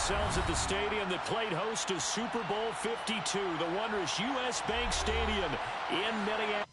ourselves at the stadium that played host to Super Bowl 52, the wondrous U.S. Bank Stadium in Minneapolis.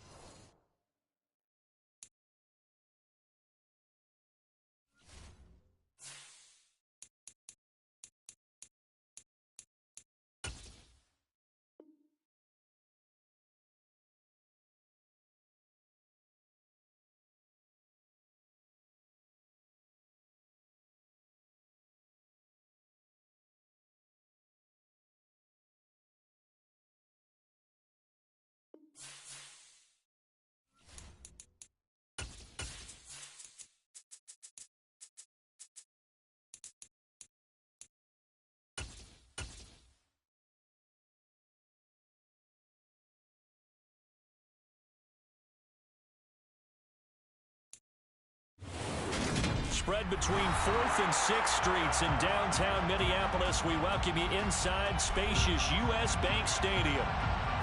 Spread between 4th and 6th Streets in downtown Minneapolis. We welcome you inside spacious U.S. Bank Stadium.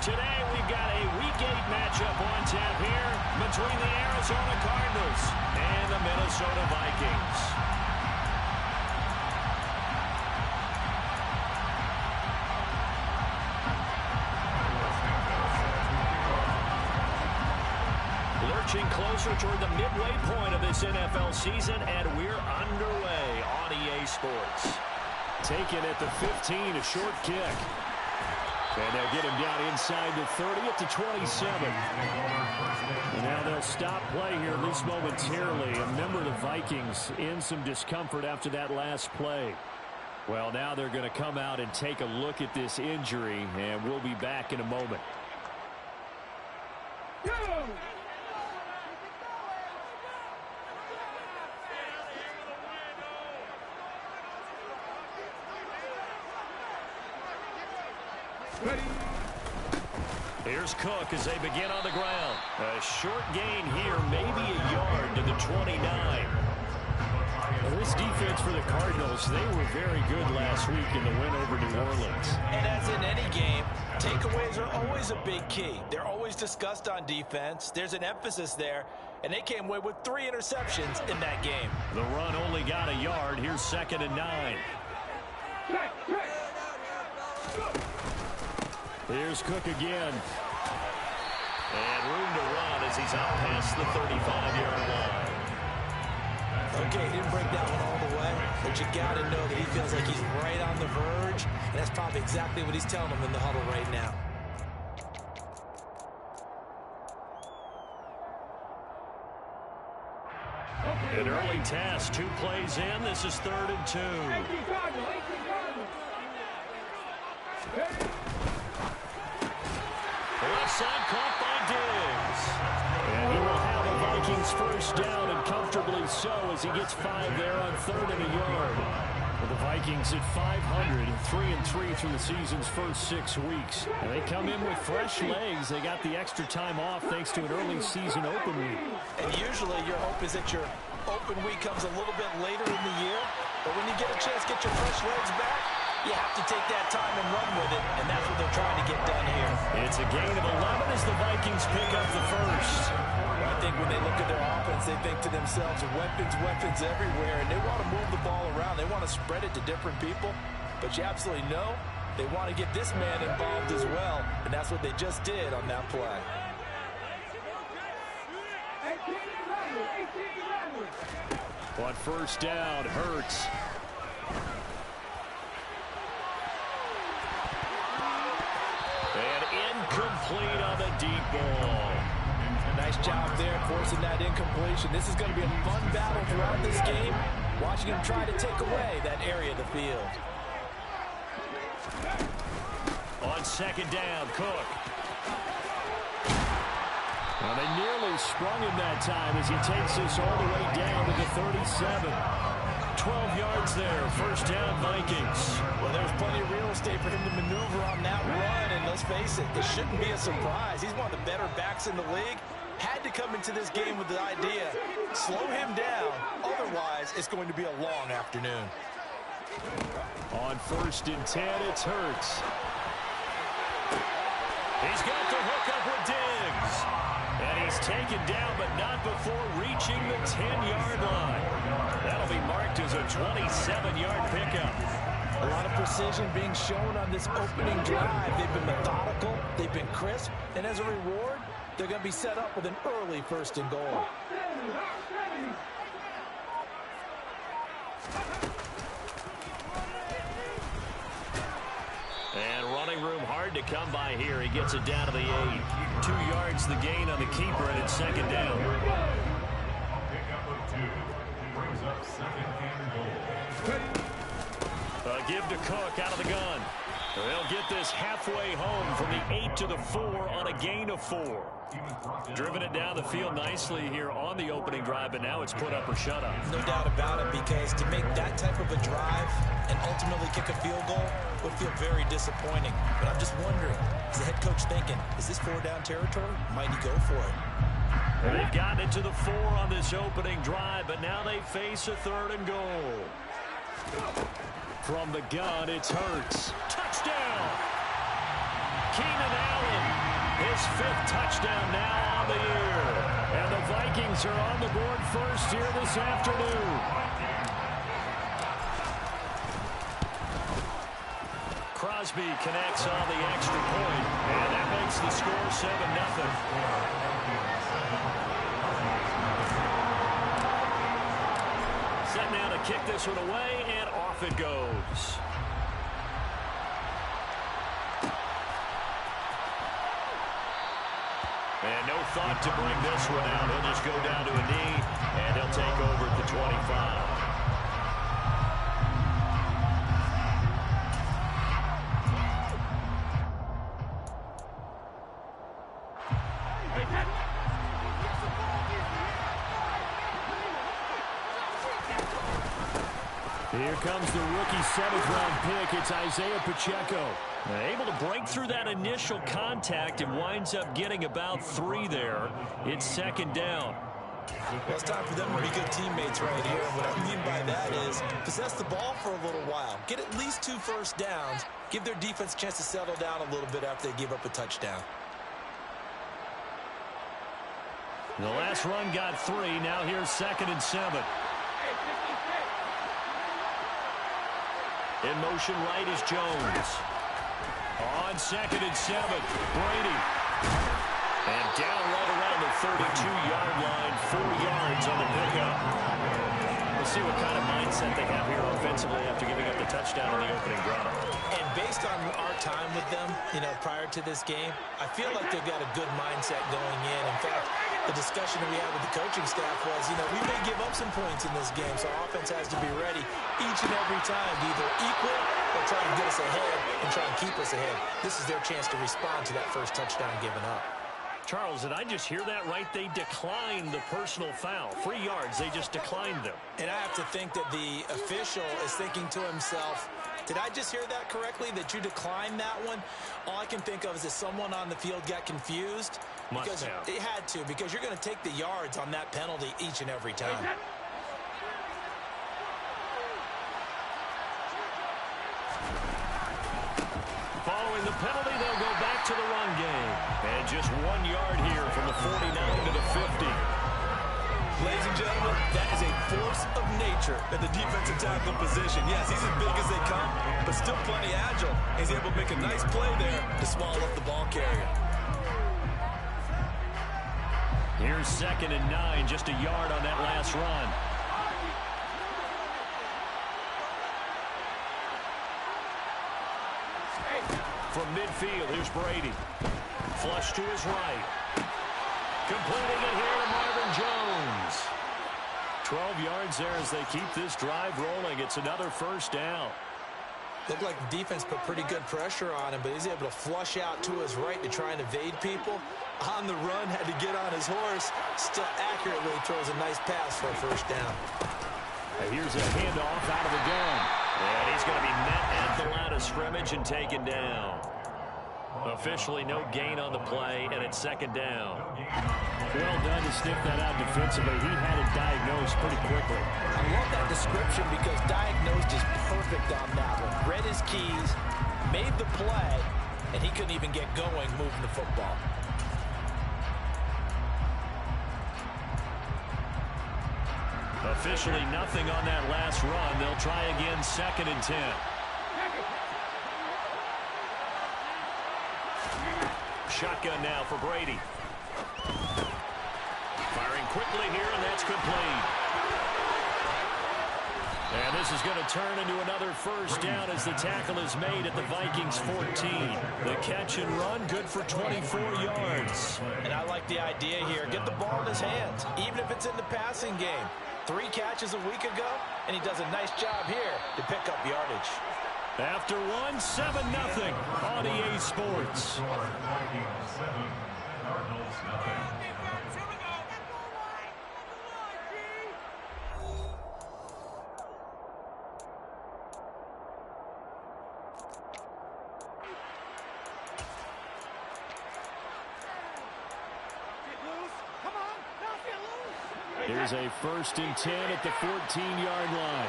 Today we've got a Week 8 matchup on tap here between the Arizona Cardinals and the Minnesota Vikings. Lurching closer toward the midway point of this NFL season, and we're underway on EA Sports. Taken at the 15, a short kick. And they'll get him down inside the 30 at the 27. And now they'll stop play here, at least momentarily. A member of the Vikings in some discomfort after that last play. Well, now they're going to come out and take a look at this injury, and we'll be back in a moment. Go! Ready. Here's Cook as they begin on the ground. A short gain here, maybe a yard to the 29. Well, this defense for the Cardinals, they were very good last week in the win over New Orleans. And as in any game, takeaways are always a big key. They're always discussed on defense. There's an emphasis there, and they came away with 3 interceptions in that game. The run only got a yard. Here's 2nd and 9. Here's Cook again. And room to run as he's out past the 35-yard line. Okay, he didn't break that one all the way, but you got to know that he feels like he's right on the verge, and that's probably exactly what he's telling them in the huddle right now. An early task, 2 plays in. This is 3rd and 2. Left side caught by Diggs. And he will have a Vikings first down, and comfortably so, as he gets 5 there on 3rd and a yard. Well, the Vikings at 500, 3-3 through the season's first 6 weeks. And they come in with fresh legs. They got the extra time off thanks to an early season open week. And usually your hope is that your open week comes a little bit later in the year. But when you get a chance to get your fresh legs back, you have to take that time and run with it, and that's what they're trying to get done here. It's a gain of 11 as the Vikings pick up the first. I think when they look at their offense, they think to themselves, weapons, weapons everywhere, and they want to move the ball around. They want to spread it to different people, but you absolutely know they want to get this man involved as well, and that's what they just did on that play. On first down, Hurts. And incomplete on the deep ball. Nice job there forcing that incompletion. This is going to be a fun battle throughout this game. Watching him try to take away that area of the field. On 2nd down, Cook. Well, they nearly sprung him that time as he takes this all the way down to the 37. 12 yards there, first down Vikings. Well, there's plenty of real estate for him to maneuver on that run, and let's face it, this shouldn't be a surprise. He's one of the better backs in the league. Had to come into this game with the idea, slow him down, otherwise it's going to be a long afternoon. On 1st and 10, it's Hurts. He's got the hook up with Diggs. And he's taken down, but not before reaching the 10-yard line. That'll be marked as a 27-yard pickup. A lot of precision being shown on this opening drive. They've been methodical, they've been crisp, and as a reward, they're going to be set up with an early 1st and goal. And running room hard to come by here. He gets it down to the 8. 2 yards the gain on the keeper, and it's 2nd down. Pickup of 2 brings up 2nd and goal. A give to Cook out of the gun. They'll get this halfway home from the 8 to the 4 on a gain of 4. Driven it down the field nicely here on the opening drive, but now it's put up or shut up. No doubt about it, because to make that type of a drive and ultimately kick a field goal would feel very disappointing. But I'm just wondering, is the head coach thinking, is this 4-down territory? Might he go for it? They've gotten it to the 4 on this opening drive, but now they face a 3rd and goal. From the gun, it's Hurts. Touchdown! Keenan Allen, his 5th touchdown now on the year. And the Vikings are on the board first here this afternoon. Crosby connects on the extra point, and that makes the score 7-0. Set now to kick this one away, and off it goes. And no thought to bring this one out. He'll just go down to a knee, and he'll take over at the 25. Here comes the rookie 7th-round pick. It's Isaiah Pacheco. Able to break through that initial contact and winds up getting about 3 there. It's 2nd down. Well, it's time for them to be good teammates right here. And what I mean by that is possess the ball for a little while. Get at least 2 first downs. Give their defense a chance to settle down a little bit after they give up a touchdown. The last run got 3. Now here's 2nd and 7. In motion right is Jones. On 2nd and 7, Brady. And down right around the 32-yard line, 4 yards on the pickup. We'll see what kind of mindset they have here offensively after giving up the touchdown on the opening drive. And based on our time with them, prior to this game, I feel like they've got a good mindset going in. In fact, the discussion that we had with the coaching staff was, we may give up some points in this game, so our offense has to be ready each and every time to either equal or try and get us ahead and try and keep us ahead. This is their chance to respond to that first touchdown given up. Charles, did I just hear that right? They declined the personal foul. 3 yards, they just declined them. And I have to think that the official is thinking to himself, did I just hear that correctly, that you declined that one? All I can think of is that someone on the field got confused. Must have. It had to, because you're going to take the yards on that penalty each and every time. Following the penalty, they'll go back to the run game. And just 1 yard here from the 49 to the 50. Ladies and gentlemen, that is a force of nature in the defensive tackle position. Yes, he's as big as they come, but still plenty agile. He's able to make a nice play there to swallow up the ball carrier. Here's 2nd and 9, just a yard on that last run. From midfield, here's Brady. Flush to his right. Completing it here to Marvin Jones. 12 yards there as they keep this drive rolling. It's another 1st down. Looked like the defense put pretty good pressure on him, but he's able to flush out to his right to try and evade people. On the run, had to get on his horse. Still accurately throws a nice pass for a 1st down. And here's a handoff out of the gun. And he's going to be met at the line of scrimmage and taken down. Officially no gain on the play, and it's 2nd down. Well done to sniff that out defensively. He had it diagnosed pretty quickly. I love that description because diagnosed is perfect on that one. Read his keys, made the play, and he couldn't even get going moving the football. Officially nothing on that last run. They'll try again, 2nd and 10. shotgun now for Brady. Firing quickly here, and that's complete. And this is going to turn into another first down as the tackle is made at the Vikings 14. The catch and run, good for 24 yards. And I like the idea here. Get the ball in his hands, even if it's in the passing game. 3 catches a week ago, and he does a nice job here to pick up yardage. After one, 7-0 on EA Sports. Vikings 7, Cardinals nothing. Here's a 1st and 10 at the 14-yard line.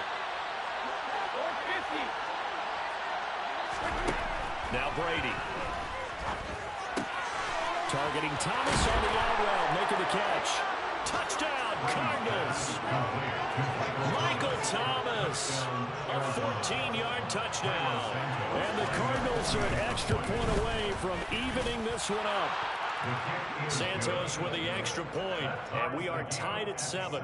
Now Brady. Targeting Thomas on the out route, making the catch. Touchdown, Cardinals. Michael Thomas, a 14-yard touchdown. And the Cardinals are an extra point away from evening this one up. Santos with the extra point, and we are tied at 7.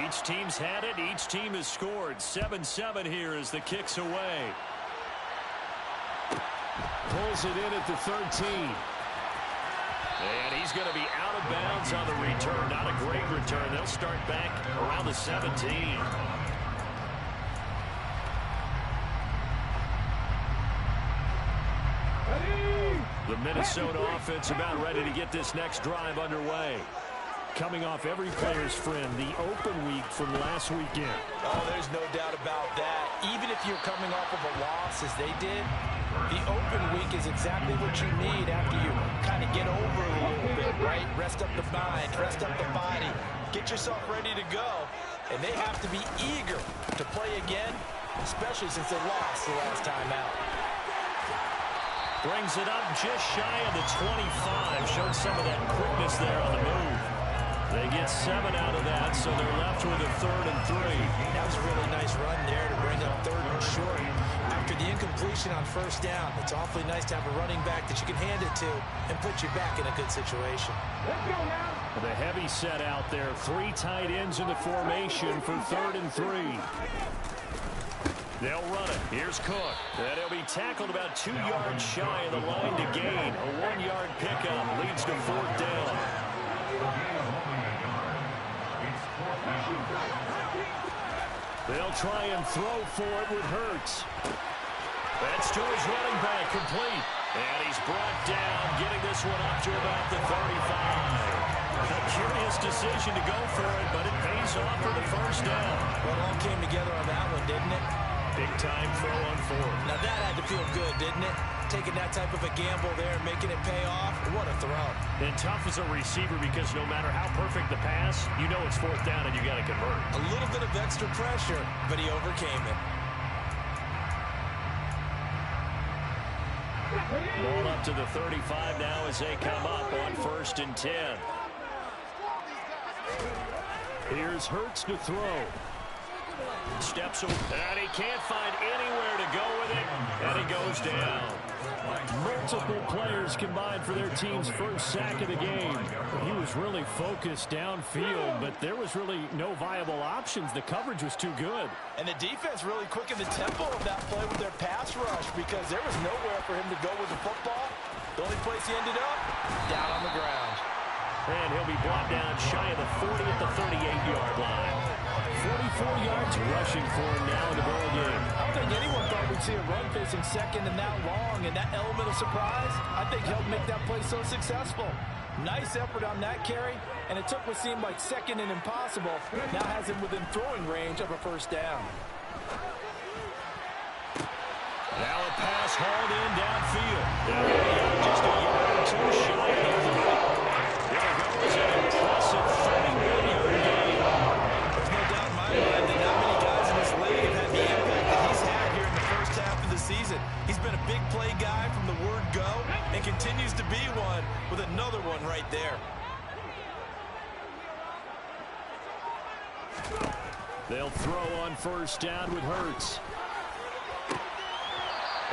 Each team's had it. Each team has scored. 7-7 here as the kick's away. Pulls it in at the 13. And he's going to be out of bounds on the return. Not a great return. They'll start back around the 17. The Minnesota offense about ready to get this next drive underway. Coming off every player's friend, the open week from last weekend. Oh, there's no doubt about that. Even if you're coming off of a loss as they did, the open week is exactly what you need after you kind of get over a little bit, right? Rest up the mind, rest up the body, get yourself ready to go. And they have to be eager to play again, especially since they lost the last time out. Brings it up just shy of the 25. Showed some of that quickness there on the move. They get 7 out of that, so they're left with a 3rd and 3. That was a really nice run there to bring up 3rd and short. After the incompletion on 1st down, it's awfully nice to have a running back that you can hand it to and put you back in a good situation. Let's go now. The heavy set out there. 3 tight ends in the formation for 3rd and 3. They'll run it. Here's Cook. And he'll be tackled about 2 yards shy of the line to gain. A 1-yard pickup leads to 4th down. They'll try and throw for it with Hurts. That's to his running back, complete. And he's brought down, getting this one up to about the 35. A curious decision to go for it, but it pays off for the 1st down. Well, it all came together on that one, didn't it? Big-time throw on 4th. Now that had to feel good, didn't it? Taking that type of a gamble there, making it pay off. What a throw. And tough as a receiver because no matter how perfect the pass, you know it's 4th down and you got to convert. A little bit of extra pressure, but he overcame it. Ball up to the 35 now as they come up on 1st and 10. Here's Hurts to throw. Steps away, and he can't find anywhere to go with it, and he goes down. Multiple players combined for their team's 1st sack of the game. He was really focused downfield, but there was really no viable options. The coverage was too good. And the defense really quickened the tempo of that play with their pass rush because there was nowhere for him to go with the football. The only place he ended up, down on the ground. And he'll be brought down shy of the 40 at the 38-yard line. 44 yards rushing for him now in the ball game. I don't think anyone thought we'd see a run facing second and that long, and that element of surprise, I think helped make that play so successful. Nice effort on that carry, and it took what seemed like second and impossible. Now has him within throwing range of a 1st down. Now a pass hauled in downfield. Just a yard or 2 shy of the 30. There goes an impressive 31-yard gain. There's no doubt in my mind that not many guys in this league have had the impact that he's had here in the 1st half of the season. He's been a big play guy from the word go and continues to be one with another one right there. They'll throw on 1st down with Hurts.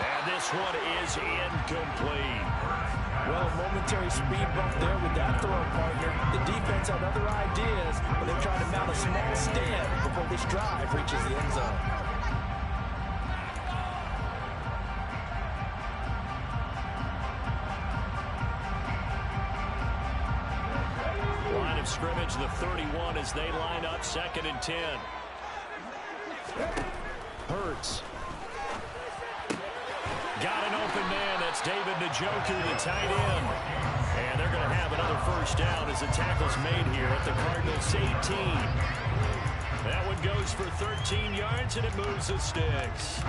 And this one is incomplete. Well, a momentary speed bump there with that throw, partner. The defense had other ideas, but they're trying to mount a small stand before this drive reaches the end zone. Line of scrimmage, the 31 as they line up 2nd and 10. Hurts. Got an open man. That's David Njoku, the tight end. And they're going to have another first down as the tackle's made here at the Cardinals 18. That one goes for 13 yards, and it moves the sticks.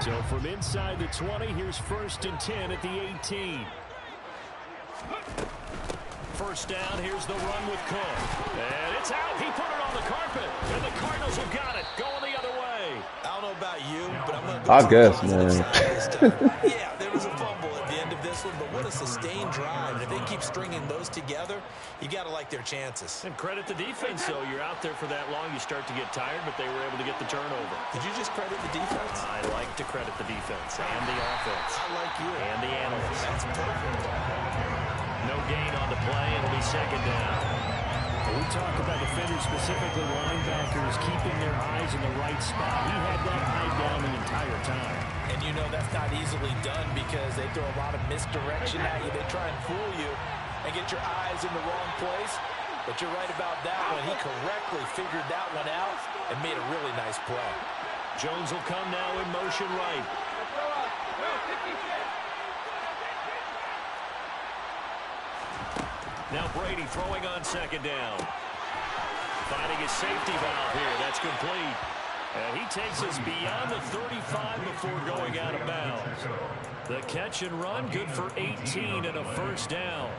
So from inside the 20, here's 1st and 10 at the 18. First down, here's the run with Cook. And it's out. He put it on the carpet. And the Cardinals have got it. Going the other way. I don't know about you, but I'm going to go I to guess, the positive man. side this time. Yeah, there was a fumble at the end of this one, but what a sustained drive. And if they keep stringing those together, you got to like their chances. And credit the defense, though. You're out there for that long, you start to get tired, but they were able to get the turnover. Did you just credit the defense? I like to credit the defense and the offense. I like you. And the analysts. That's perfect. No gain on the play. It'll be 2nd down. We talk about defenders, specifically linebackers, keeping their eyes in the right spot. He had that eye down the entire time. And you know that's not easily done because they throw a lot of misdirection at you. They try and fool you and get your eyes in the wrong place. But you're right about that one. He correctly figured that one out and made a really nice play. Jones will come now in motion right. Now Brady throwing on 2nd down. Finding his safety valve here. That's complete. And he takes us beyond the 35 before going out of bounds. The catch and run, good for 18 and a first down.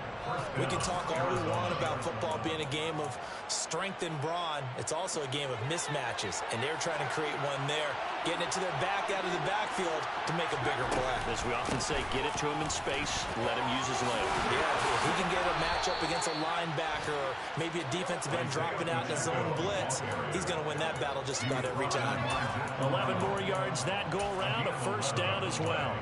We can talk all we want about football being a game of strength and brawn. It's also a game of mismatches, and they're trying to create one there, getting it to their back out of the backfield to make a bigger play. As we often say, get it to him in space, let him use his leg. Yeah, if he can get a matchup against a linebacker or maybe a defensive end dropping out in a zone blitz, he's going to win that battle just about every time. 11 more yards that go around, a first down as well.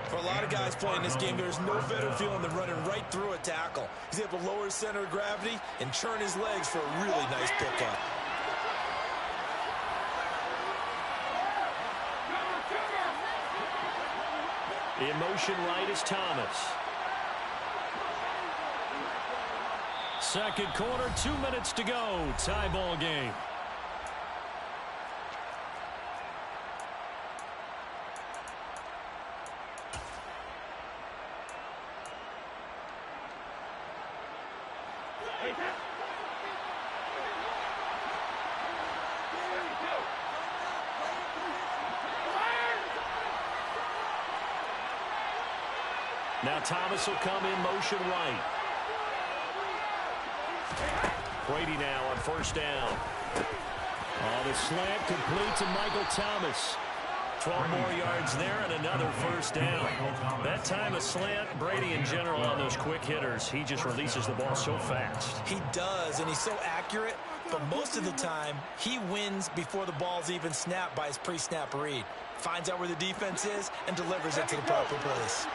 For a lot of guys playing this game, there's no better feeling than running right through a tackle. He's able to lower his center of gravity and churn his legs for a really nice pickup. In motion right is Thomas. Second quarter, 2 minutes to go. Tie ball game. Now Thomas will come in motion right. Brady now on first down. Oh, the slant complete to Michael Thomas. 12 more yards there and another first down. That time a slant, Brady in general on those quick hitters, he just releases the ball so fast. He does, and he's so accurate, but most of the time he wins before the ball's even snapped by his pre-snap read. Finds out where the defense is and delivers it to the proper place.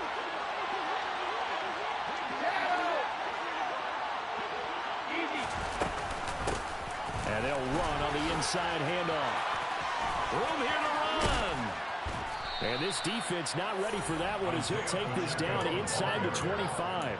And they'll run on the inside handoff. Room here to run. And this defense not ready for that one as he'll take this down inside the 25.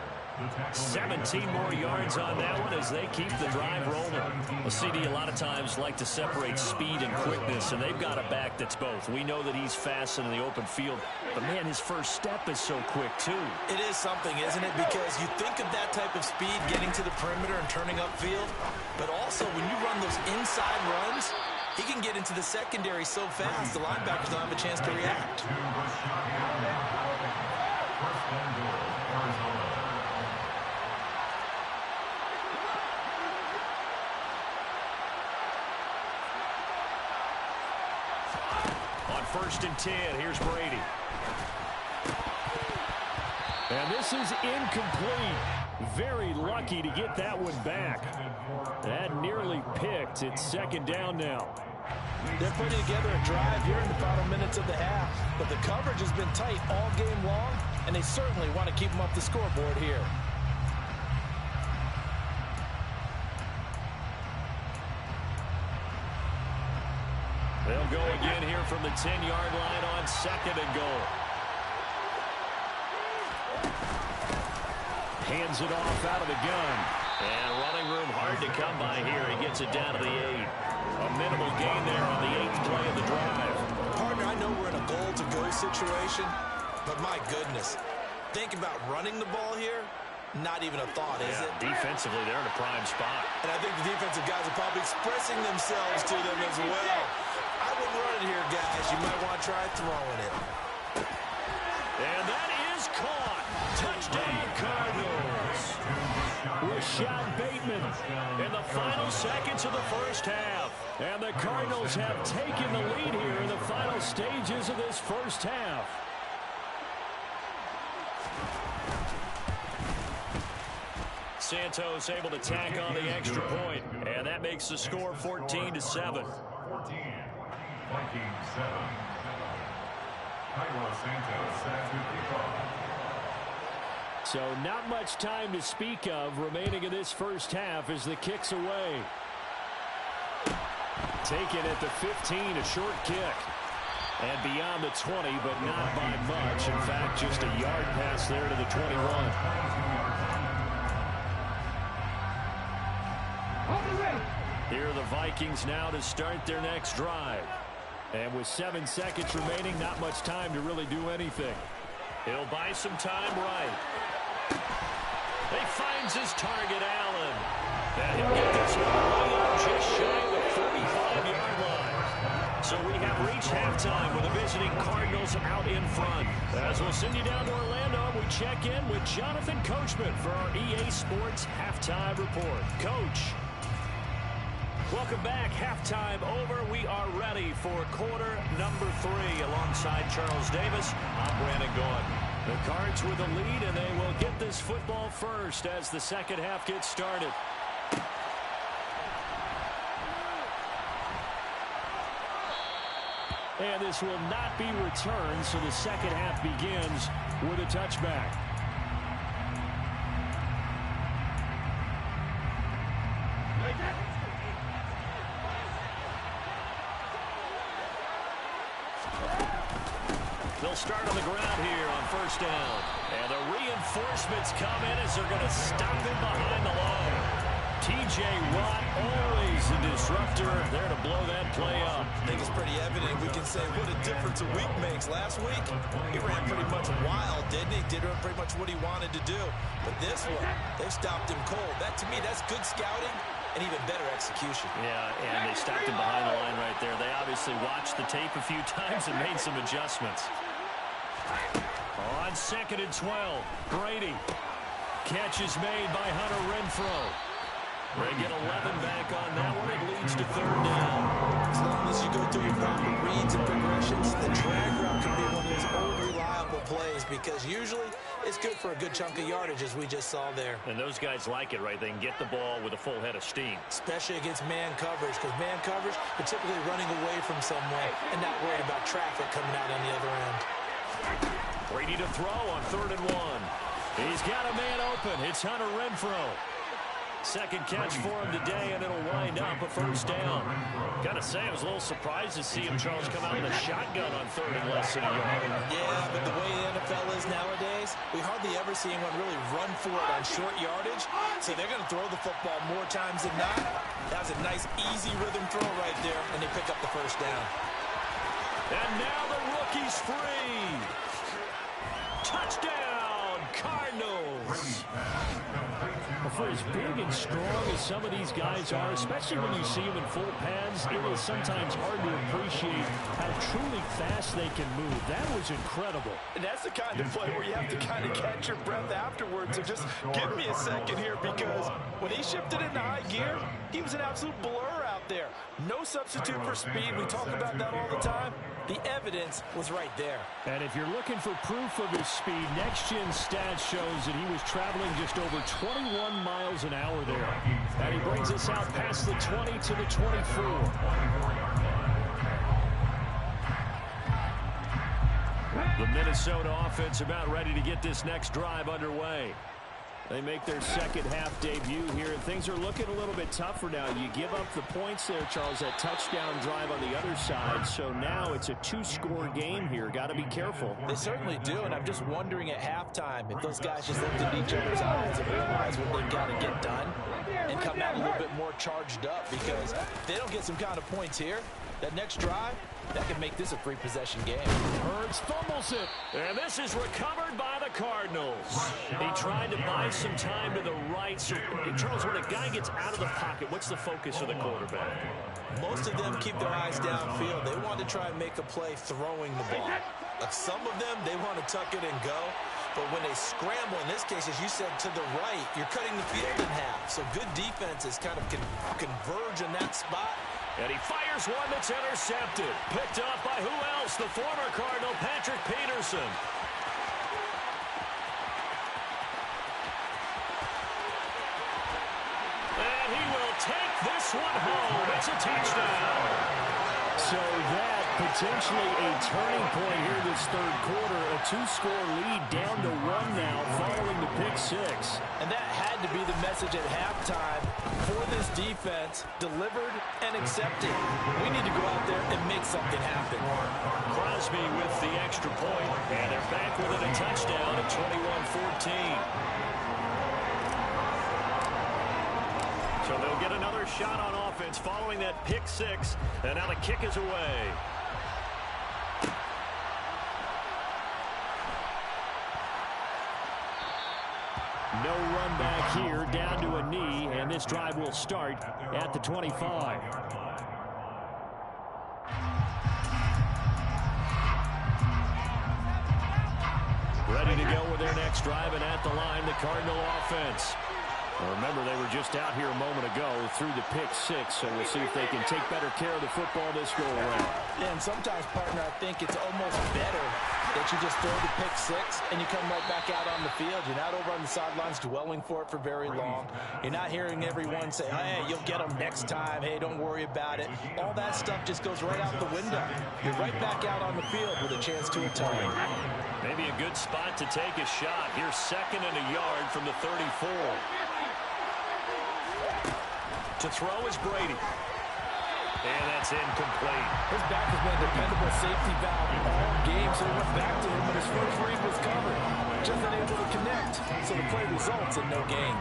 17 more yards on that one as they keep the drive rolling. Well, CD a lot of times like to separate speed and quickness, and they've got a back that's both. We know that he's fast in the open field, but man, his first step is so quick too. It is something, isn't it? Because you think of that type of speed getting to the perimeter and turning upfield, but also when you run those inside runs, he can get into the secondary so fast the linebackers don't have a chance to react. On 1st and 10, here's Brady. And this is incomplete. Very lucky to get that one back. That nearly picked. It's 2nd down now. They're putting together a drive here in the final minutes of the half, but the coverage has been tight all game long, and they certainly want to keep them up the scoreboard here. They'll go again here from the 10-yard line on 2nd and goal. Hands it off out of the gun. And running room hard to come by here. He gets it down to the 8. A minimal gain there on the 8th play of the drive. Partner, I know we're in a goal-to-go situation, but my goodness, think about running the ball here. Not even a thought, is it? Defensively, they're in a prime spot. And I think the defensive guys are probably expressing themselves to them as well. I wouldn't run it here, guys. You might want to try throwing it. And that is caught. Touchdown, Cardinals. Rashad Bateman in the final seconds of the first half. And the Cardinals have taken the lead here in the final stages of this first half. Santos able to tack on the extra point, and that makes the score 14-7. 14, Vikings 7. Carlos Santos set to kickoff. So not much time to speak of remaining in this first half as the kick's away. Taken at the 15, a short kick. And beyond the 20, but not by much. In fact, just a yard pass there to the 21. Here are the Vikings now to start their next drive. And with 7 seconds remaining, not much time to really do anything. He'll buy some time right. He finds his target, Allen. And he'll get this one right just shy of the 35-yard line. So we have reached halftime with the visiting Cardinals out in front. As we'll send you down to Orlando, we check in with Jonathan Coachman for our EA Sports Halftime Report. Coach. Welcome back. Halftime over. We are ready for quarter number 3 alongside Charles Davis. I'm Brandon Gordon. The Cards with the lead, and they will get this football first as the second half gets started. And this will not be returned, so the second half begins with a touchback. They'll start on the ground here on first down. And the reinforcements come in as they're going to stop him behind the line. T.J. Watt, always a disruptor, there to blow that play up. I think it's pretty evident. We can say what a difference a week makes. Last week, he ran pretty much wild, didn't he? Did pretty much what he wanted to do. But this one, they stopped him cold. That, to me, that's good scouting and even better execution. Yeah, and they stopped him behind the line right there. They obviously watched the tape a few times and made some adjustments. On 2nd and 12, Brady. Catch is made by Hunter Renfrow. They get 11 back on that one. It leads to 3rd down. As long as you go through proper reads and progressions, the drag route can be one of those old reliable plays because usually it's good for a good chunk of yardage, as we just saw there. And those guys like it, right? They can get the ball with a full head of steam. Especially against man coverage, because man coverage, they're typically running away from someone and not worried about traffic coming out on the other end. Brady to throw on 3rd and 1. He's got a man open. It's Hunter Renfrow. Second catch for him today, and it'll wind up a first down. Gotta say, I was a little surprised to see him, Charles, come out with a shotgun on 3rd and less than a yard. Yeah, but the way the NFL is nowadays, we hardly ever see anyone really run for it on short yardage. So they're going to throw the football more times than not. That was a nice, easy rhythm throw right there, and they pick up the first down. And now the rookie's free. Touchdown, Cardinals. For as big and strong as some of these guys are, especially when you see them in full pads, it is sometimes hard to appreciate how truly fast they can move. That was incredible. And that's the kind of play where you have to kind of catch your breath afterwards. So just give me a second here, because when he shifted into high gear, he was an absolute blur out there. No substitute for speed. We talk about that all the time. The evidence was right there. And if you're looking for proof of his speed, Next Gen Stats shows that he was traveling just over 21 miles an hour there. And he brings us out past the 20 to the 24. The Minnesota offense about ready to get this next drive underway. They make their second half debut here, and things are looking a little bit tougher now. You give up the points there, Charles, that touchdown drive on the other side. So now it's a two-score game here. Got to be careful. They certainly do, and I'm just wondering at halftime if those guys just looked into each other's eyes and realized what they've got to get done and come out a little bit more charged up, because if they don't get some kind of points here, that next drive, that can make this a three-possession game. Hurts fumbles it. And this is recovered by the Cardinals. He tried to buy some time to the right. So, Charles, when a guy gets out of the pocket, what's the focus of the quarterback? Most of them keep their eyes downfield. They want to try and make a play throwing the ball. Like some of them, they want to tuck it and go. But when they scramble, in this case, as you said, to the right, you're cutting the field in half. So good defenses kind of converge in that spot. And he fires one that's intercepted. Picked up by who else? The former Cardinal, Patrick Peterson. And he will take this one home. It's a touchdown. So that potentially a turning point here this third quarter. A two-score lead down to one now following the pick six. And that had to be the message at halftime for this defense. Delivered and accepted. We need to go out there and make something happen. Crosby with the extra point, and they're back with it, a touchdown at 21-14. So they'll get another shot on offense following that pick six, and now the kick is away. No run back here, down to a knee, and this drive will start at the 25. Ready to go with their next drive, and at the line, the Cardinal offense. Well, remember, they were just out here a moment ago through the pick six, so we'll see if they can take better care of the football this go-around. Yeah, and sometimes, partner, I think it's almost better that you just throw the pick six and you come right back out on the field. You're not over on the sidelines dwelling for it for very long. You're not hearing everyone say, hey, you'll get them next time. Hey, don't worry about it. All that stuff just goes right out the window. You're right back out on the field with a chance to atone. Maybe a good spot to take a shot. Here's second and a yard from the 34. To throw is Brady. And that's incomplete. His back has been a dependable safety valve all game, so he went back to him, but his first read was covered. Just unable to connect, so the play results in no gain.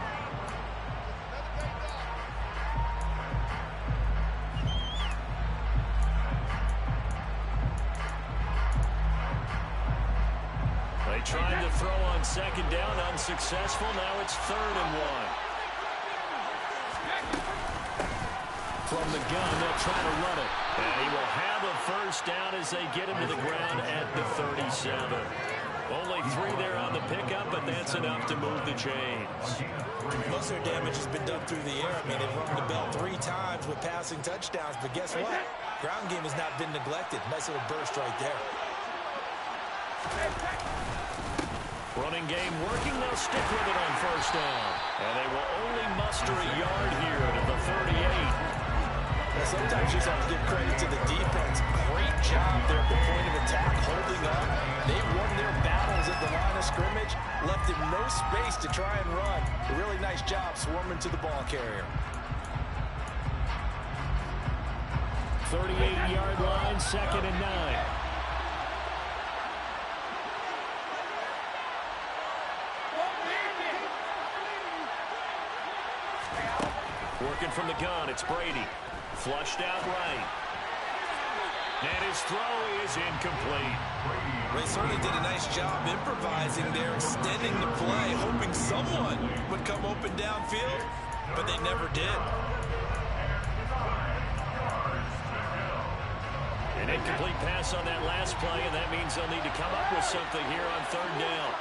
They tried to throw on second down, unsuccessful. Now it's 3rd and 1. From the gun, they'll try to run it. And he will have a first down as they get him to the ground at the 37. Only 3 there on the pickup, but that's enough to move the chains. Most of their damage has been done through the air. I mean, they've rung the bell 3 times with passing touchdowns, but guess what? Ground game has not been neglected. Nice little burst right there. Running game working. They'll stick with it on first down. And they will only muster a yard here to the 38. Sometimes you just have to give credit to the defense. Great job there at the point of attack, holding up. They won their battles at the line of scrimmage, left him no space to try and run. A really nice job swarming to the ball carrier. 38-yard line, 2nd and 9. Working from the gun, it's Brady. Flushed out right. And his throw is incomplete. They certainly did a nice job improvising there, extending the play, hoping someone would come open downfield, but they never did. An incomplete pass on that last play, and that means they'll need to come up with something here on 3rd down.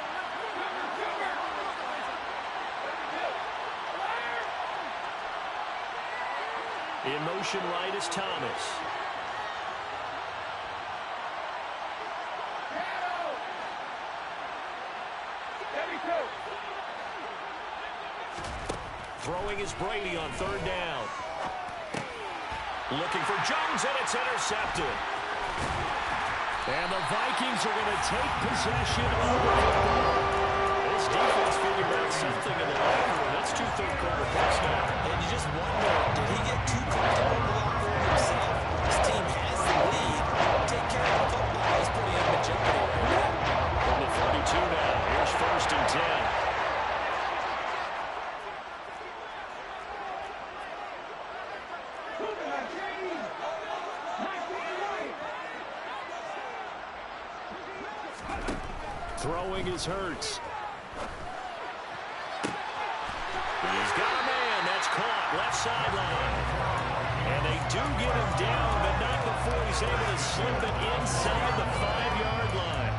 In motion right is Thomas. Throwing is Brady on 3rd down. Looking for Jones, and it's intercepted. And the Vikings are going to take possession of the football. This defense figured out something in the locker room. That's 2 third-quarter picks now. And you just wonder, did he get too comfortable in the locker room himself? His team has the lead. Take care of the football. He's putting him in jeopardy right now. From the 42 now. Here's 1st and 10. Throwing is Hurts. He's got a man. That's caught. Left sideline. And they do get him down, but not before he's able to slip it inside the 5-yard line.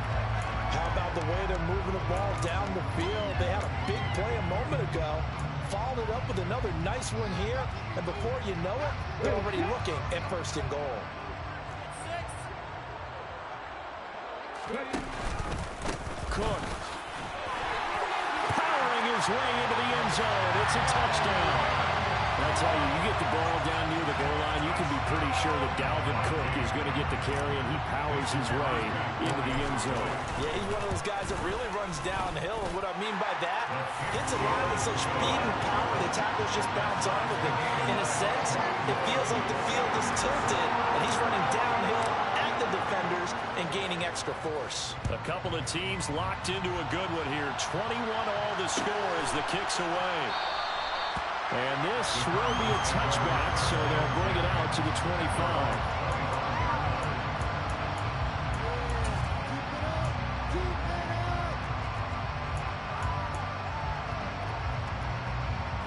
How about the way they're moving the ball down the field? They had a big play a moment ago. Followed it up with another nice one here. And before you know it, they're already looking at 1st and goal. Cook. Powering his way into the end zone. It's a touchdown. I tell you, you get the ball down near the goal line, you can be pretty sure that Dalvin Cook is going to get the carry, and he powers his way into the end zone. Yeah, he's one of those guys that really runs downhill, and what I mean by that, hits a line with such speed and power, the tackles just bounce on with it. In a sense, it feels like the field is tilted, and he's running downhill at the defenders and gaining extra force. A couple of teams locked into a good one here. 21 all the score as the kick's away. And this will be a touchback, so they'll bring it out to the 25.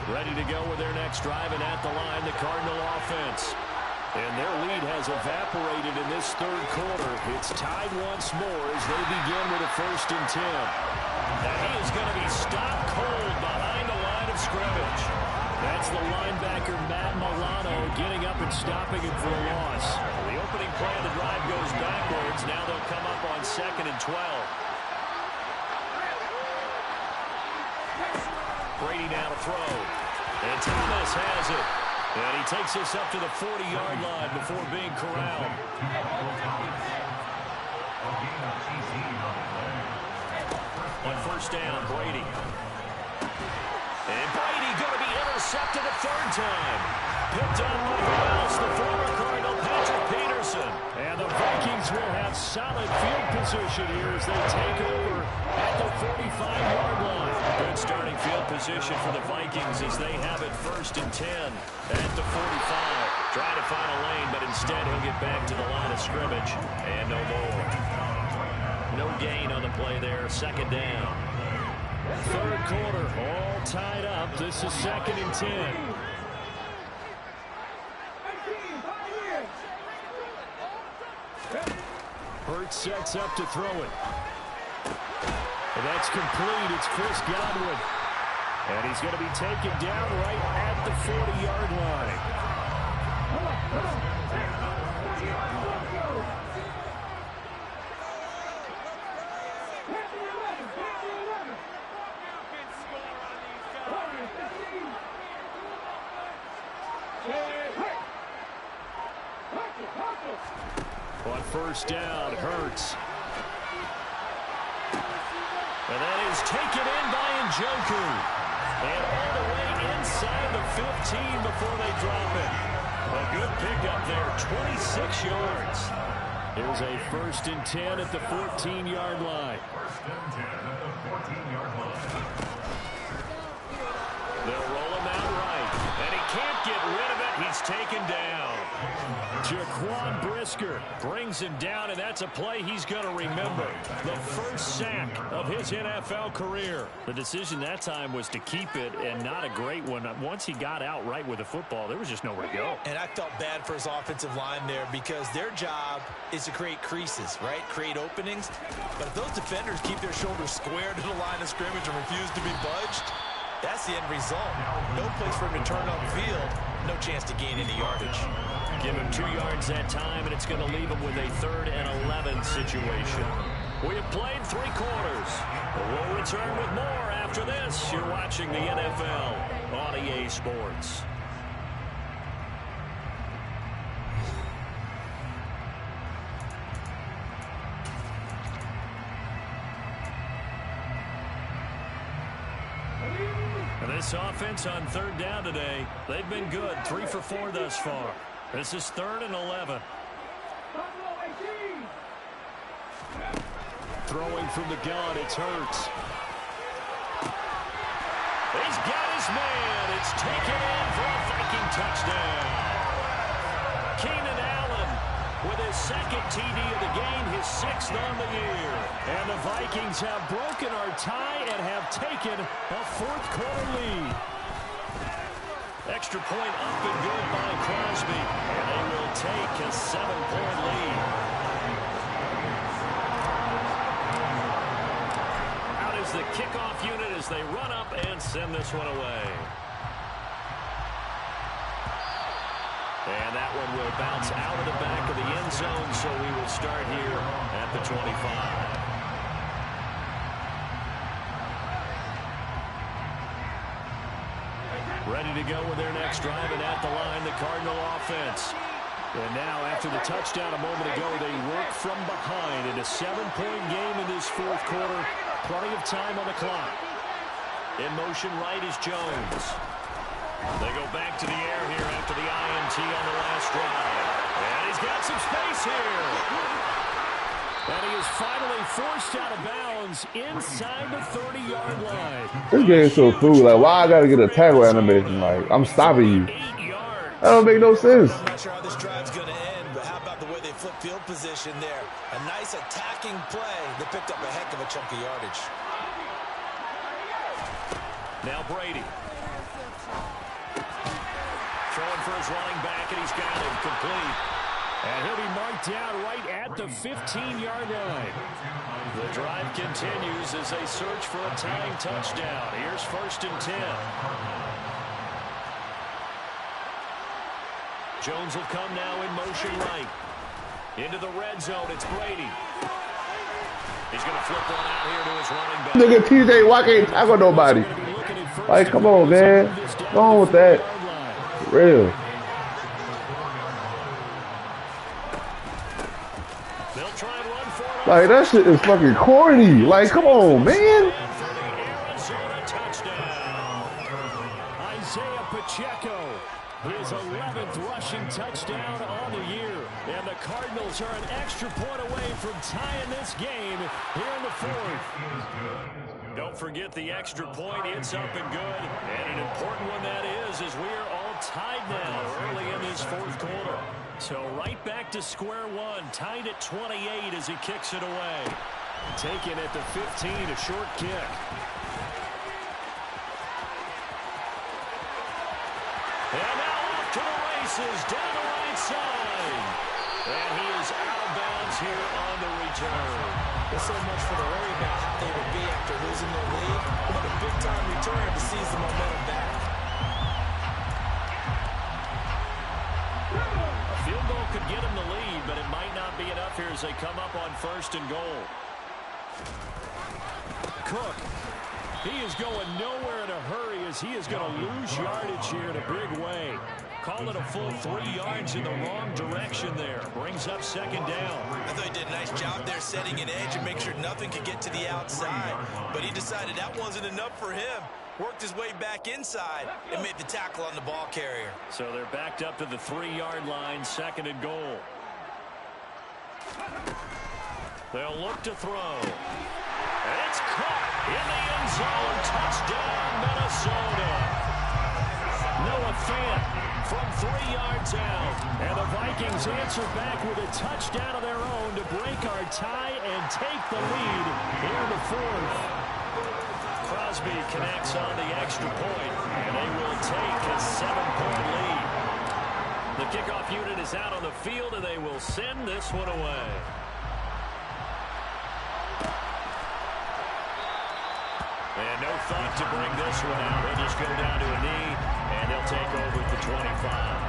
Ready to go with their next drive, and at the line, the Cardinal offense. And their lead has evaporated in this 3rd quarter. It's tied once more as they begin with a 1st and 10. Now he is going to be stopped cold behind the line of scrimmage. That's the linebacker, Matt Milano, getting up and stopping him for a loss. The opening play of the drive goes backwards. Now they'll come up on 2nd and 12. Brady now to throw. And Thomas has it. And he takes us up to the 40-yard line before being corralled. On 1st down, Brady. And Brady going to be intercepted a 3rd time. Picked up by who else? The former Cardinal, Patrick Peterson. And the Vikings will have solid field position here as they take over at the 45-yard line. Good starting field position for the Vikings as they have it 1st and 10 at the 45. Trying to find a lane, but instead he'll get back to the line of scrimmage. And no more. No gain on the play there. 2nd down. 3rd quarter, all tied up. This is 2nd and 10. Hurts sets up to throw it. And that's complete. It's Chris Godwin. And he's going to be taken down right at the 40-yard line. On 1st down, Hurts. And that is taken in by Njoku. And all the way inside the 15 before they drop it. A good pickup there, 26 yards. Here's a 1st and 10 at the 14-yard line. 1st and 10 at the 14-yard line. They'll roll him out right. And he can't get rid of it. He's taken down. Jaquan Brisker brings him down, and that's a play he's going to remember. The first sack of his NFL career. The decision that time was to keep it, and not a great one. Once he got out right with the football, there was just nowhere to go. And I felt bad for his offensive line there because their job is to create creases, right? Create openings. But if those defenders keep their shoulders square to the line of scrimmage and refuse to be budged, that's the end result. No place for him to turn upfield. No chance to gain any yardage. Give him 2 yards that time, and it's going to leave him with a 3rd and 11 situation. We have played 3 quarters. We'll return with more after this. You're watching the NFL on EA Sports. And this offense on third down today, they've been good. 3 for 4 thus far. This is 3rd and 11. Throwing from the gun, it's Hurts. He's got his man. It's taken in for a Viking touchdown. Keenan Allen with his 2nd TD of the game, his 6th on the year. And the Vikings have broken our tie and have taken a 4th quarter lead. Extra point up and good by Crosby. And they will take a 7-point lead. Out is the kickoff unit as they run up and send this one away. And that one will bounce out of the back of the end zone, so we will start here at the 25. Ready to go with their next drive, and at the line, the Cardinal offense. And now, after the touchdown a moment ago, they work from behind in a 7-point game in this 4th quarter. Plenty of time on the clock. In motion right is Jones. They go back to the air here after the INT on the last drive. And he's got some space here. And he is finally forced out of bounds inside the 30-yard line. This game's so fool. Like, why I gotta get a tackle animation? Like, I'm stopping you. That don't make no sense. I'm not sure how this drive's going to end, but how about the way they flip field position there? A nice attacking play that picked up a heck of a chunk of yardage. Now Brady. Throwing for his running back, and he's got him complete. And he'll be marked down right at the 15-yard line. The drive continues as they search for a tying touchdown. Here's 1st and 10. Jones will come now in motion right. Into the red zone, it's Brady. He's going to flip one out here to his running back. Nigga, TJ Watt can't tackle nobody. Like, come on, man. Go on with that. For real. Like, that shit is fucking corny. Like, come on, man. Isaiah Pacheco, his 11th rushing touchdown on the year. And the Cardinals are an extra point away from tying this game here in the 4th. Don't forget the extra point. It's up and good. And an important one that is as we are all tied now early in this 4th quarter. So right back to square one, tied at 28 as he kicks it away. Taken at the 15, a short kick. And now off to the races, down the right side. And he is out of bounds here on the return. There's so much for the worry about how they would be after losing their lead. What a big-time return to seize the momentum back. Field goal could get him the lead, but it might not be enough here as they come up on 1st and goal. Cook, he is going nowhere in a hurry as he is going to lose yardage here in a big way. Call it a full 3 yards in the wrong direction there. Brings up 2nd down. I thought he did a nice job there setting an edge and make sure nothing could get to the outside. But he decided that wasn't enough for him. Worked his way back inside and made the tackle on the ball carrier. So they're backed up to the 3-yard line, 2nd and goal. They'll look to throw. And it's caught in the end zone. Touchdown, Minnesota. Noah Fant from 3 yards out. And the Vikings answer back with a touchdown of their own to break our tie and take the lead here in the 4th. Crosby connects on the extra point, and they will take a 7-point lead. The kickoff unit is out on the field, and they will send this one away. And no thought to bring this one out. They'll just go down to a knee, and they'll take over at the 25.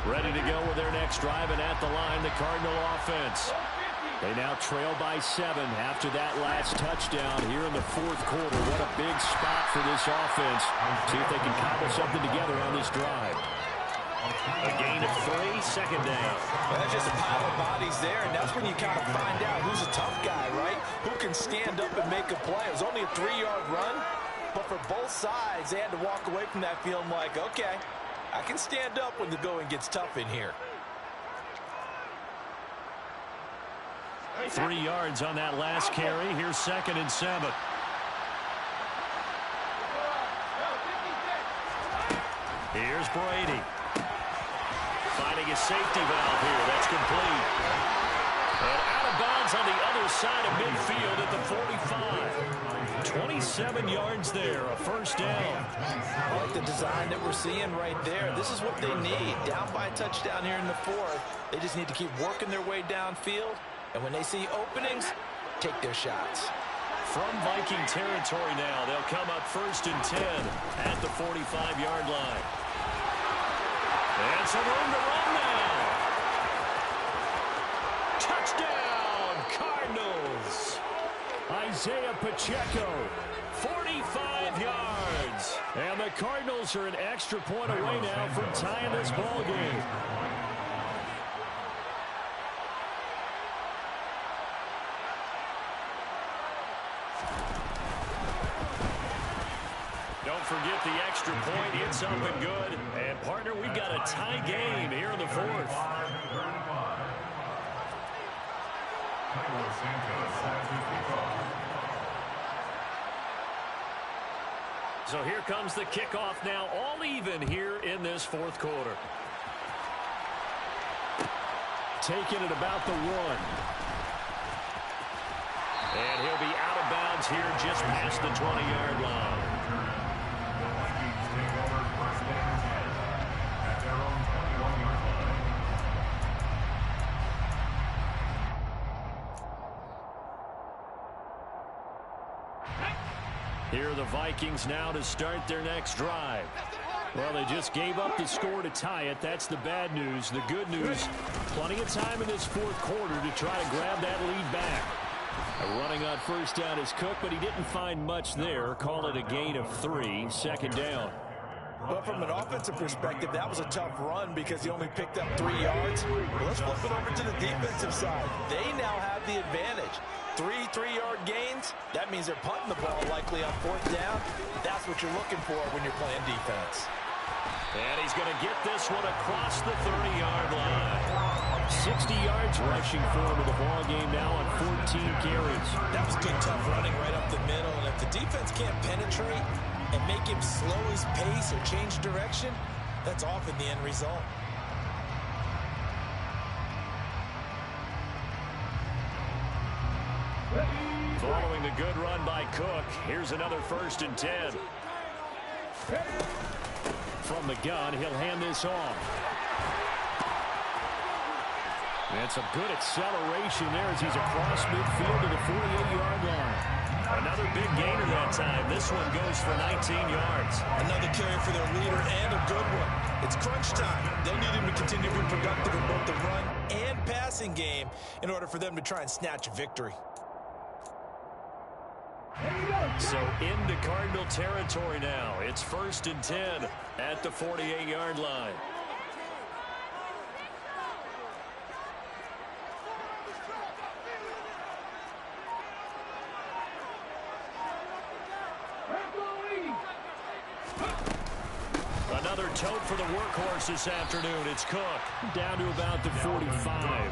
Ready to go with their next drive, and at the line, the Cardinal offense. They now trail by 7 after that last touchdown here in the fourth quarter. What a big spot for this offense. See if they can cobble something together on this drive. A gain of 3, second down. Well, that's just a pile of bodies there, and that's when you kind of find out who's a tough guy, right? Who can stand up and make a play. It was only a 3-yard run, but for both sides, they had to walk away from that feeling like, okay, I can stand up when the going gets tough in here. 3 yards on that last carry. Here's 2nd and 7. Here's Brady. Finding a safety valve here. That's complete. And out of bounds on the other side of midfield at the 45. 27 yards there, a first down. I like the design that we're seeing right there. This is what they need. Down by a touchdown here in the fourth. They just need to keep working their way downfield. And when they see openings, take their shots. From Viking territory now, they'll come up 1st and 10 at the 45-yard line. And some room to run now. Touchdown, Cardinals. Isaiah Pacheco, 45 yards. And the Cardinals are an extra point away now from tying this ball game. Don't forget the extra point. It's up and good. And, partner, we've got a tie game here in the fourth. So here comes the kickoff now, all even here in this fourth quarter. Taking it about the 1. And he'll be out of bounds here just past the 20-yard line. Here are the Vikings now to start their next drive. Well, they just gave up the score to tie it. That's the bad news. The good news, plenty of time in this fourth quarter to try to grab that lead back. Running on first down is Cook, but he didn't find much there. Call it a gain of 3, second down. Well, from an offensive perspective, that was a tough run because he only picked up 3 yards. Well, let's flip it over to the defensive side. They now have the advantage. 3-3-yard gains, that means they're punting the ball likely on fourth down. That's what you're looking for when you're playing defense. And he's going to get this one across the 30-yard line. 60 yards rushing for him in the ball game now on 14 carries. That was good, tough running right up the middle. And if the defense can't penetrate and make him slow his pace or change direction, that's often the end result. Following the good run by Cook, here's another 1st and 10. From the gun, he'll hand this off. And some good acceleration there as he's across midfield to the 48-yard line. Another big gainer that time. This one goes for 19 yards. Another carry for their leader and a good one. It's crunch time. They'll need him to continue to be productive in both the run and passing game in order for them to try and snatch a victory. So into Cardinal territory now. It's 1st and 10 at the 48-yard line. Another tote for the workhorse this afternoon. It's Cook down to about the 45.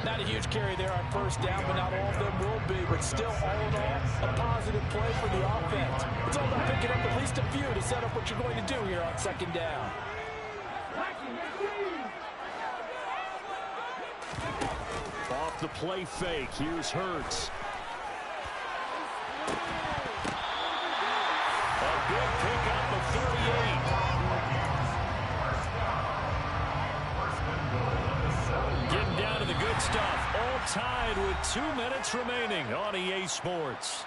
Not a huge carry there on first down, but not all of them will be. But still, all in all, a positive play for the offense. It's all about picking up at least a few to set up what you're going to do here on second down. Off the play fake, here's Hurts. A big pickup of 38. Getting down to the good stuff. All tied with 2 minutes remaining on EA Sports.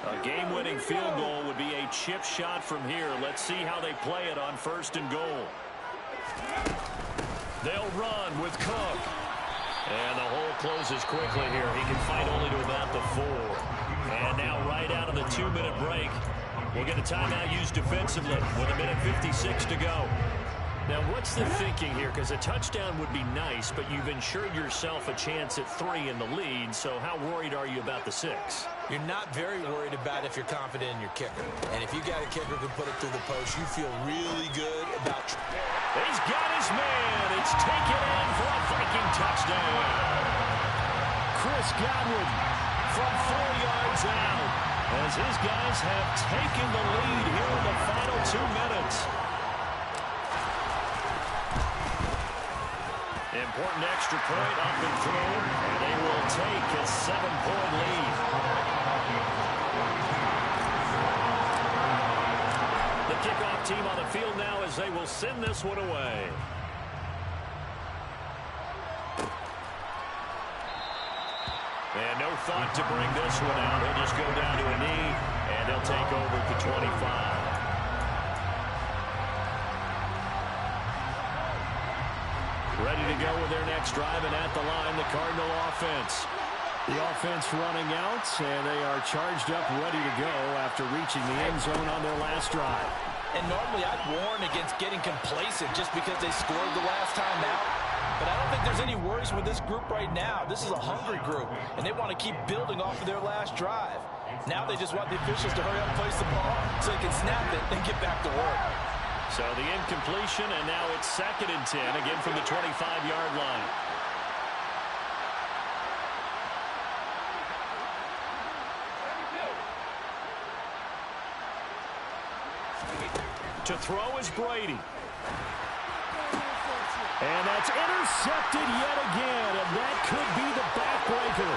A game-winning field goal would be a chip shot from here. Let's see how they play it on 1st and goal. They'll run with Cook. And the hole closes quickly here. He can fight only to about the 4. And now right out of the 2-minute break, we'll get a timeout used defensively with 1:56 to go. Now, what's the thinking here? Because a touchdown would be nice, but you've ensured yourself a chance at 3 in the lead, so how worried are you about the 6? You're not very worried about if you're confident in your kicker. And if you got a kicker who can put it through the post, you feel really good about... He's got his man. It's taken in for a Viking touchdown. Chris Godwin from 4 yards out as his guys have taken the lead here in the final 2 minutes. Important extra point up and through, and they will take a 7-point lead. The kickoff team on the field now as they will send this one away. And no thought to bring this one out. He'll just go down to a knee, and he'll take over at the 25. Ready to go with their next drive, and at the line, the Cardinal offense. The offense running out, and they are charged up, ready to go after reaching the end zone on their last drive. And normally I'd warn against getting complacent just because they scored the last time out. But I don't think there's any worries with this group right now. This is a hungry group, and they want to keep building off of their last drive. Now they just want the officials to hurry up and place the ball so they can snap it and get back to work. So the incompletion, and now it's 2nd and 10, again from the 25-yard line. To throw is Brady. And that's intercepted yet again, and that could be the backbreaker.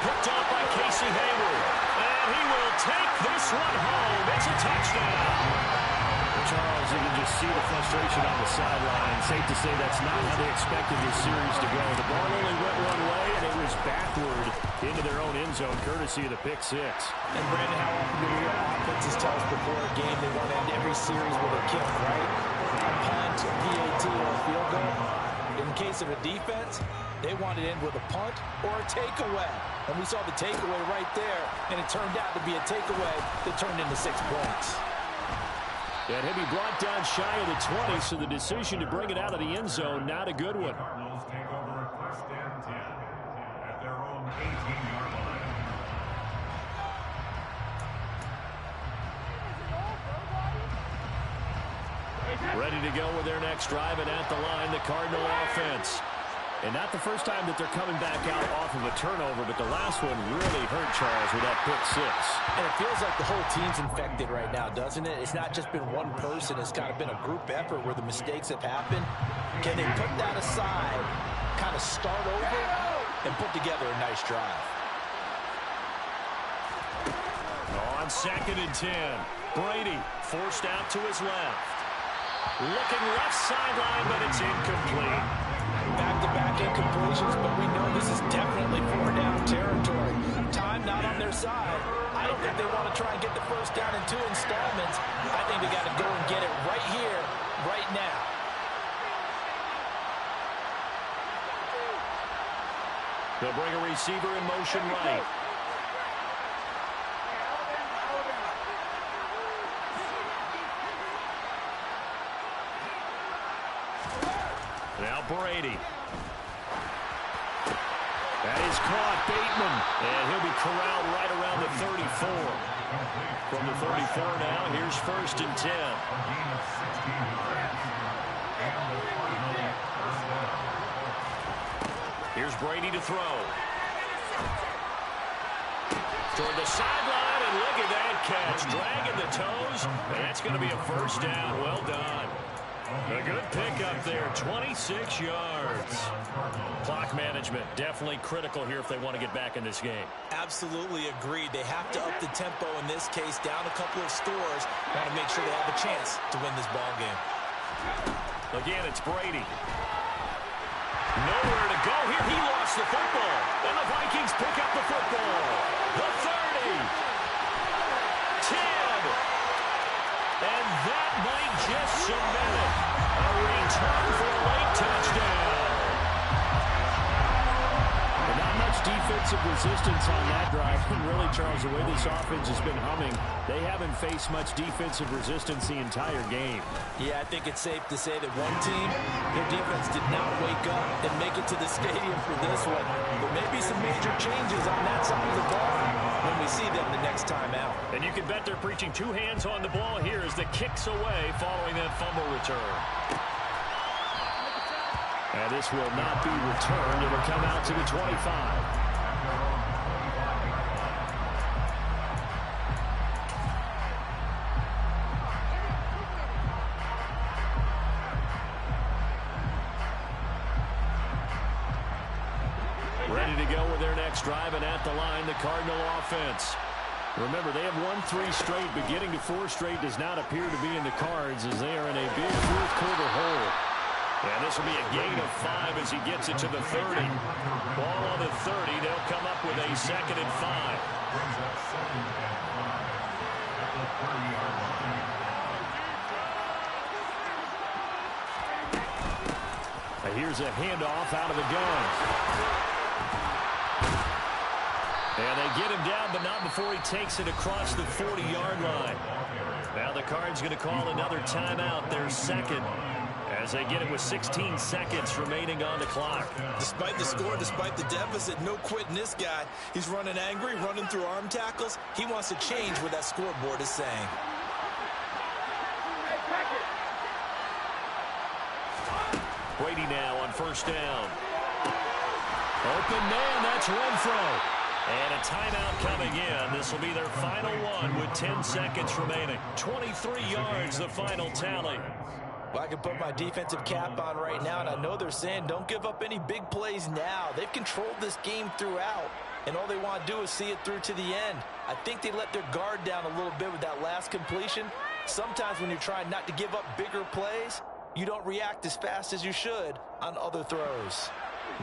Picked off by Casey Hayward. And he will take this one home. It's a touchdown. Charles, you can just see the frustration on the sideline. Safe to say that's not how they expected this series to go. The ball only went one way, and it was backward into their own end zone, courtesy of the pick 6. And, Brandon, how often do we hear offenses tell us before a game they want to end every series with a kick, right? A punt, a PAT, or a field goal. In case of a defense, they want it in with a punt or a takeaway. And we saw the takeaway right there, and it turned out to be a takeaway that turned into 6 points. And he'll be brought down shy of the 20, so the decision to bring it out of the end zone, not a good one. Cardinals take over 1st and 10 at their own 18-yard line. Ready to go with their next drive, and at the line, the Cardinal offense. And not the first time that they're coming back out off of a turnover, but the last one really hurt Charles with that pick 6. And it feels like the whole team's infected right now, doesn't it? It's not just been one person. It's kind of been a group effort where the mistakes have happened. Can they put that aside, kind of start over, and put together a nice drive? On 2nd and 10, Brady forced out to his left. Looking left sideline, but it's incomplete. Back-to-back incompletions, but we know this is definitely 4-down territory. Time not on their side. I don't think they want to try and get the first down in 2 installments. I think they got to go and get it right here, right now. They'll bring a receiver in motion right. Now Brady. That is caught. Bateman. And he'll be corralled right around the 34. From the 34 now, here's 1st and 10. Here's Brady to throw. Toward the sideline, and look at that catch. Dragging the toes, and that's going to be a 1st down. Well done. A good pickup there, 26 yards. Clock management, definitely critical here if they want to get back in this game. Absolutely agreed. They have to up the tempo in this case, down a couple of scores. Want to make sure they have a chance to win this ball game. Again, it's Brady. Nowhere to go here. He lost the football. And the Vikings pick up the football. The 30. 10. And that might just cement it. A return defensive resistance on that drive. And really, Charles, the way this offense has been humming, they haven't faced much defensive resistance the entire game. Yeah, I think it's safe to say that one team, their defense did not wake up and make it to the stadium for this one. There may be some major changes on that side of the ball when we see them the next time out. And you can bet they're preaching two hands on the ball here as the kick's away following that fumble return. And this will not be returned. It will come out to the 25. Ready to go with their next drive, and at the line, the Cardinal offense. Remember, they have won 3 straight, but getting to 4 straight does not appear to be in the cards as they are in a big fourth-quarter hole. And this will be a gain of 5 as he gets it to the 30. Ball on the 30. They'll come up with a 2nd and 5. Here's a handoff out of the gun. And they get him down, but not before he takes it across the 40-yard line. Now the Cards going to call another timeout, their 2nd, as they get it with 16 seconds remaining on the clock. Despite the score, despite the deficit, no quitting this guy. He's running angry, running through arm tackles. He wants to change what that scoreboard is saying. Brady now on 1st down. Open man, that's Renfro. And a timeout coming in. This will be their final one with 10 seconds remaining. 23 yards, the final tally. Well, I can put my defensive cap on right now, and I know they're saying don't give up any big plays now. They've controlled this game throughout, and all they want to do is see it through to the end. I think they let their guard down a little bit with that last completion. Sometimes when you're trying not to give up bigger plays, you don't react as fast as you should on other throws.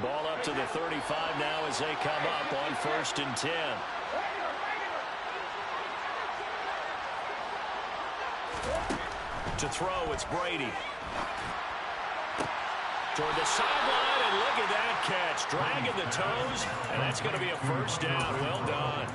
Ball up to the 35 now as they come up on 1st and 10. To throw, it's Brady. Toward the sideline, and look at that catch. Dragging the toes, and that's going to be a 1st down. Well done.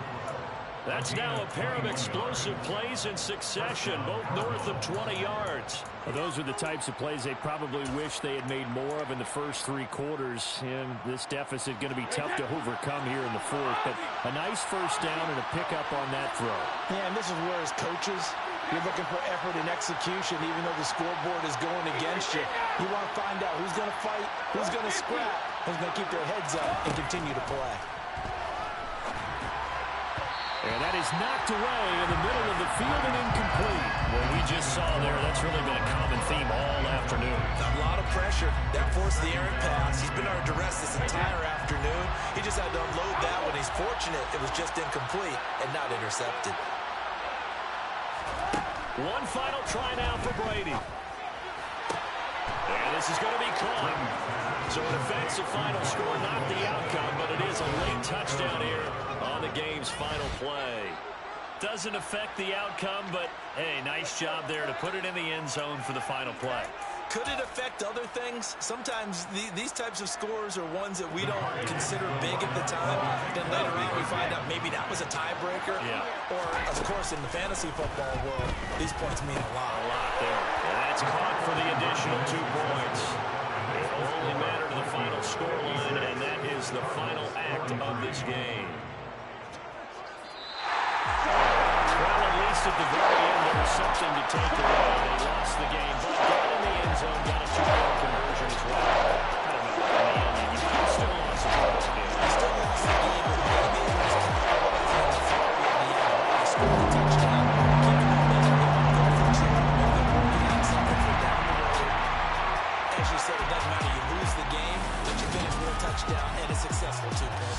That's now a pair of explosive plays in succession, both north of 20 yards. Well, those are the types of plays they probably wish they had made more of in the first 3 quarters. And this deficit going to be tough to overcome here in the 4th. But a nice 1st down and a pickup on that throw. Yeah, and this is where as coaches, you're looking for effort and execution, even though the scoreboard is going against you. You want to find out who's going to fight, who's going to scrap, who's going to keep their heads up and continue to play. And that is knocked away in the middle of the field and incomplete. What we just saw there, that's really been a common theme all afternoon. A lot of pressure. That forced the errant pass. He's been under duress this entire afternoon. He just had to unload that one. He's fortunate it was just incomplete and not intercepted. One final try now for Brady. And this is going to be caught. So in effect, the final score, not the outcome, but it is a late touchdown here on the game's final play. Doesn't affect the outcome, but, hey, nice job there to put it in the end zone for the final play. Could it affect other things? Sometimes these types of scores are ones that we don't consider big at the time. Then later on we find out maybe that was a tiebreaker. Yeah. Or, of course, in the fantasy football world, these points mean a lot. A lot there. And it's caught for the additional 2 points. It will only matter to the final scoreline, and that is the final act of this game. Well, at least at the very end, there was something to take away. They lost the game, but got in the end zone, got a 2-point conversion as well. I don't know. In the end, you still lost the game. He still lost the game, but maybe it was he scored a touchdown. Keeping that momentum going for two. You got something for down the road. As you said, it doesn't matter. You lose the game, but you finish with a touchdown and a successful 2-point.